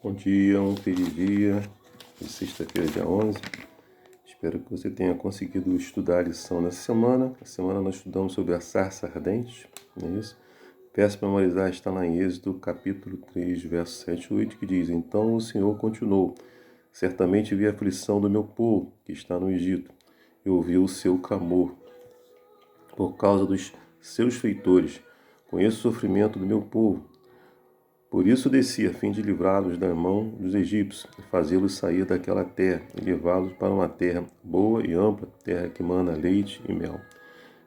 Bom dia, um feliz dia de sexta-feira, dia 11. Espero que você tenha conseguido estudar a lição nessa semana. Essa semana nós estudamos sobre a sarça ardente, não é isso? Peço para memorizar, está lá em Êxodo, capítulo 3, verso 7 e 8, que diz: Então o Senhor continuou: Certamente vi a aflição do meu povo, que está no Egito, e ouvi o seu clamor por causa dos seus feitores. Conheço o sofrimento do meu povo. Por isso desci, a fim de livrá-los da mão dos egípcios, e fazê-los sair daquela terra, e levá-los para uma terra boa e ampla, terra que mana leite e mel.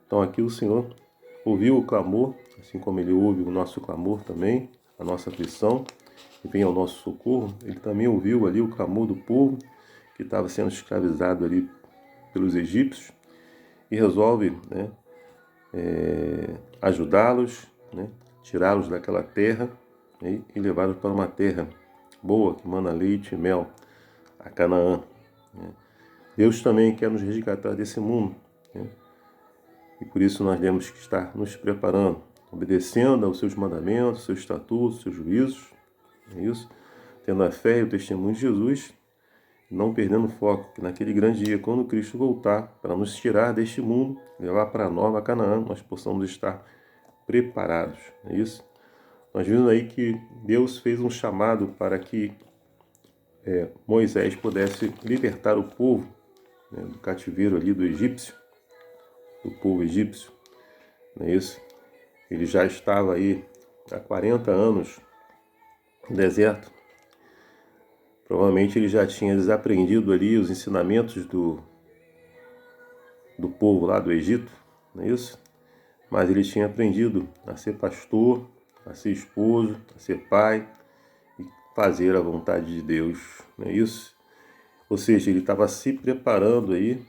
Então aqui o Senhor ouviu o clamor, assim como Ele ouve o nosso clamor também, a nossa aflição, e vem ao nosso socorro. Ele também ouviu ali o clamor do povo, que estava sendo escravizado ali pelos egípcios, e resolve, ajudá-los, tirá-los daquela terra, e levá-los para uma terra boa, que mana leite e mel, a Canaã. Deus também quer nos resgatar desse mundo, e por isso nós temos que estar nos preparando, obedecendo aos seus mandamentos, seus estatutos, seus juízos, isso, tendo a fé e o testemunho de Jesus, não perdendo o foco, que naquele grande dia, quando Cristo voltar para nos tirar deste mundo, levar para a nova Canaã, nós possamos estar preparados, é isso? Nós vimos aí que Deus fez um chamado para que Moisés pudesse libertar o povo, do cativeiro ali do egípcio, do povo egípcio, não é isso? Ele já estava aí há 40 anos no deserto. Provavelmente ele já tinha desaprendido ali os ensinamentos do povo lá do Egito, não é isso? Mas ele tinha aprendido a ser pastor, a ser esposo, a ser pai e fazer a vontade de Deus, não é isso? Ou seja, ele estava se preparando aí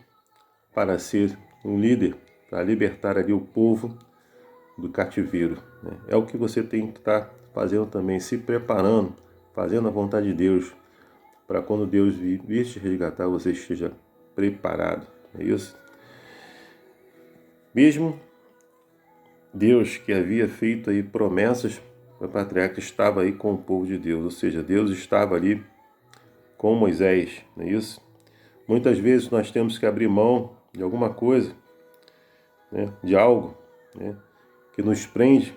para ser um líder, para libertar ali o povo do cativeiro, né? É o que você tem que estar fazendo também, se preparando, fazendo a vontade de Deus, para quando Deus vir te resgatar, você esteja preparado, é isso? Mesmo Deus que havia feito aí promessas para o patriarca estava aí com o povo de Deus, ou seja, Deus estava ali com Moisés, não é isso? Muitas vezes nós temos que abrir mão de alguma coisa, de algo, que nos prende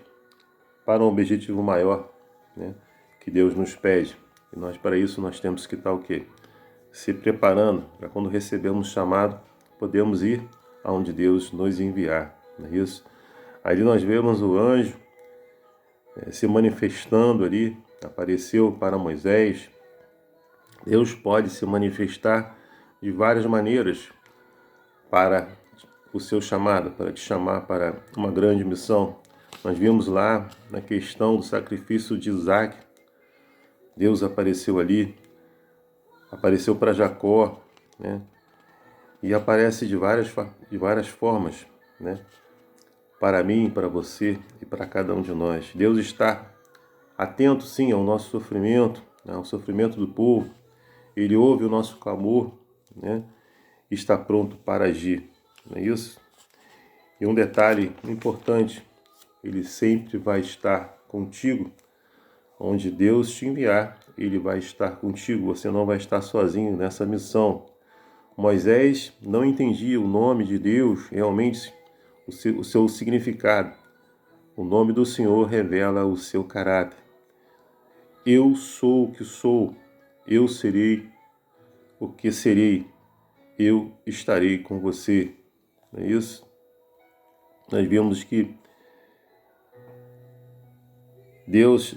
para um objetivo maior, que Deus nos pede. E nós, para isso, nós temos que estar o quê? Se preparando para quando recebemos chamado, podemos ir aonde Deus nos enviar, não é isso? Ali nós vemos o anjo se manifestando ali, apareceu para Moisés. Deus pode se manifestar de várias maneiras para o seu chamado, para te chamar para uma grande missão. Nós vimos lá na questão do sacrifício de Isaac, Deus apareceu ali, apareceu para Jacó, e aparece de várias formas, para mim, para você e para cada um de nós. Deus está atento, sim, ao nosso sofrimento, ao sofrimento do povo. Ele ouve o nosso clamor, e está pronto para agir, não é isso? E um detalhe importante, Ele sempre vai estar contigo. Onde Deus te enviar, Ele vai estar contigo. Você não vai estar sozinho nessa missão. Moisés não entendia o nome de Deus, realmente o seu significado. O nome do Senhor revela o seu caráter. Eu sou o que sou, eu serei o que serei, eu estarei com você. Não é isso? Nós vemos que Deus,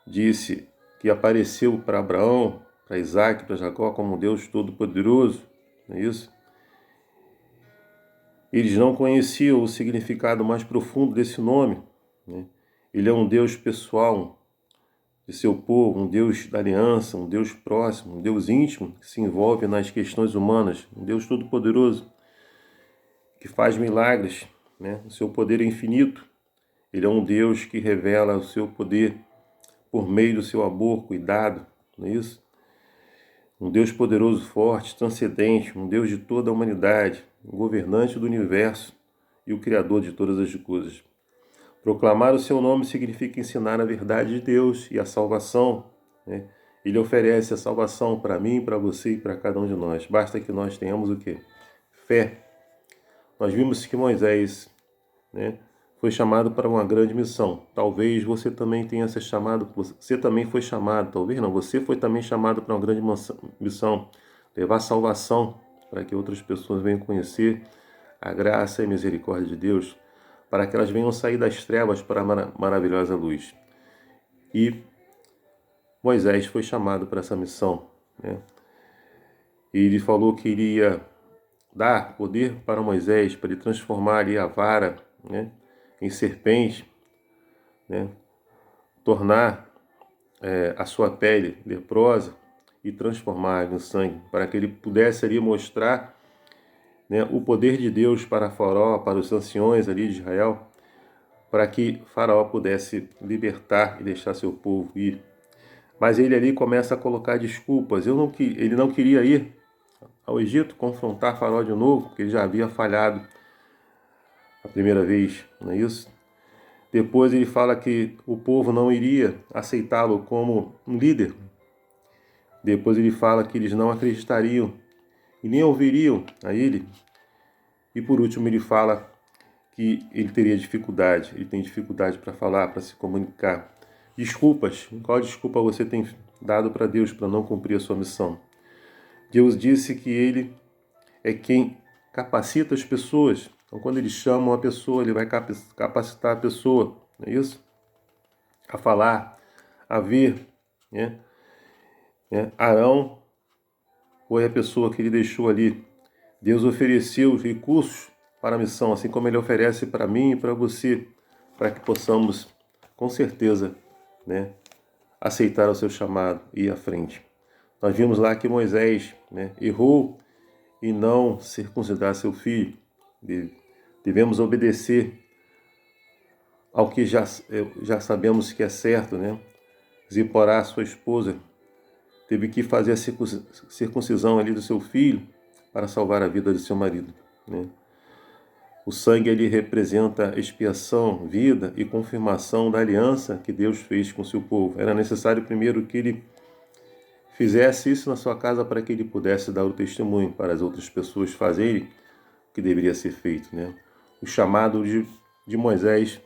disse que apareceu para Abraão, para Isaac, para Jacó, como Deus Todo-Poderoso, não é isso? Eles não conheciam o significado mais profundo desse nome, Ele é um Deus pessoal de seu povo, um Deus da aliança, um Deus próximo, um Deus íntimo, que se envolve nas questões humanas, um Deus Todo-Poderoso, que faz milagres, O seu poder é infinito. Ele é um Deus que revela o seu poder por meio do seu amor, cuidado, não é isso? Um Deus poderoso, forte, transcendente, um Deus de toda a humanidade, um governante do universo e o Criador de todas as coisas. Proclamar o seu nome significa ensinar a verdade de Deus e a salvação, né? Ele oferece a salvação para mim, para você e para cada um de nós. Basta que nós tenhamos o quê? Fé. Nós vimos que Moisés, né, foi chamado para uma grande missão. Talvez você também tenha se chamado, você também foi chamado, talvez não, você foi também chamado para uma grande missão, levar salvação para que outras pessoas venham conhecer a graça e a misericórdia de Deus, para que elas venham sair das trevas para a maravilhosa luz. E Moisés foi chamado para essa missão, né? E ele falou que iria dar poder para Moisés, para ele transformar ali a vara, né, em serpente, né, tornar a sua pele leprosa e transformar em sangue, para que ele pudesse ali mostrar, né, o poder de Deus para Faraó, para os anciões ali de Israel, para que Faraó pudesse libertar e deixar seu povo ir. Mas ele ali começa a colocar desculpas. Ele não queria ir ao Egito confrontar Faraó de novo, porque ele já havia falhado a primeira vez, não é isso? Depois ele fala que o povo não iria aceitá-lo como um líder. Depois ele fala que eles não acreditariam e nem ouviriam a ele. E por último ele fala que ele teria dificuldade, ele tem dificuldade para falar, para se comunicar. Desculpas. Qual desculpa você tem dado para Deus para não cumprir a sua missão? Deus disse que ele é quem capacita as pessoas. Então, quando ele chama uma pessoa, ele vai capacitar a pessoa, não é isso? A falar, a ver, né? Arão foi a pessoa que ele deixou ali. Deus ofereceu os recursos para a missão, assim como ele oferece para mim e para você, para que possamos, com certeza, né, aceitar o seu chamado e ir à frente. Nós vimos lá que Moisés, né, errou em não circuncidar seu filho. Devemos obedecer ao que já sabemos que é certo, né? Ziporá, sua esposa, teve que fazer a circuncisão ali do seu filho para salvar a vida de seu marido, né? O sangue ele representa expiação, vida e confirmação da aliança que Deus fez com seu povo. Era necessário primeiro que ele fizesse isso na sua casa para que ele pudesse dar o testemunho para as outras pessoas fazerem o que deveria ser feito, né? O chamado de Moisés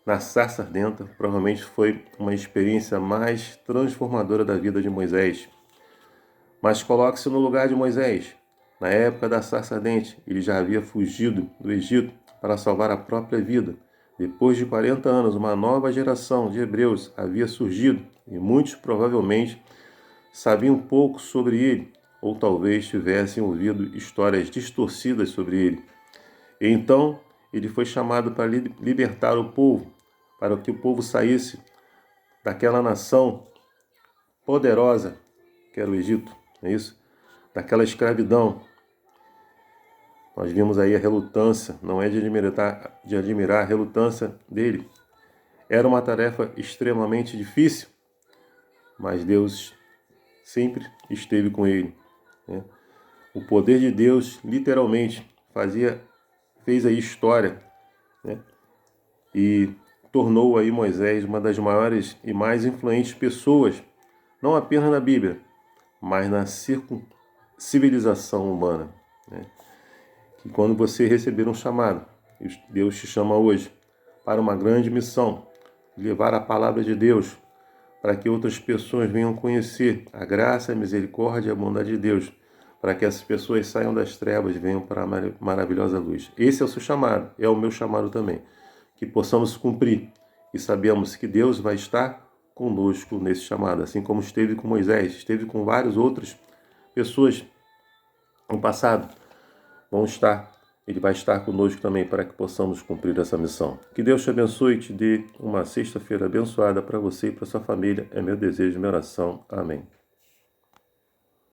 na sarça ardenta provavelmente foi uma experiência mais transformadora da vida de Moisés. Mas coloque-se no lugar de Moisés. Na época da sarça ardente, ele já havia fugido do Egito para salvar a própria vida. Depois de 40 anos, uma nova geração de hebreus havia surgido e muitos provavelmente sabiam pouco sobre ele, ou talvez tivessem ouvido histórias distorcidas sobre ele. E então, ele foi chamado para libertar o povo, para que o povo saísse daquela nação poderosa que era o Egito, não é isso? Daquela escravidão. Nós vimos aí a relutância, não é de admirar a relutância dele. Era uma tarefa extremamente difícil, mas Deus sempre esteve com ele, né? O poder de Deus, literalmente, fez aí história, né? E tornou aí Moisés uma das maiores e mais influentes pessoas, não apenas na Bíblia, mas na civilização humana, né? Que quando você receber um chamado, Deus te chama hoje para uma grande missão, levar a palavra de Deus para que outras pessoas venham conhecer a graça, a misericórdia e a bondade de Deus, para que essas pessoas saiam das trevas e venham para a maravilhosa luz. Esse é o seu chamado, é o meu chamado também. Que possamos cumprir e sabemos que Deus vai estar conosco nesse chamado, assim como esteve com Moisés, esteve com várias outras pessoas no passado. Ele vai estar conosco também para que possamos cumprir essa missão. Que Deus te abençoe e te dê uma sexta-feira abençoada para você e para sua família. É meu desejo, minha oração. Amém.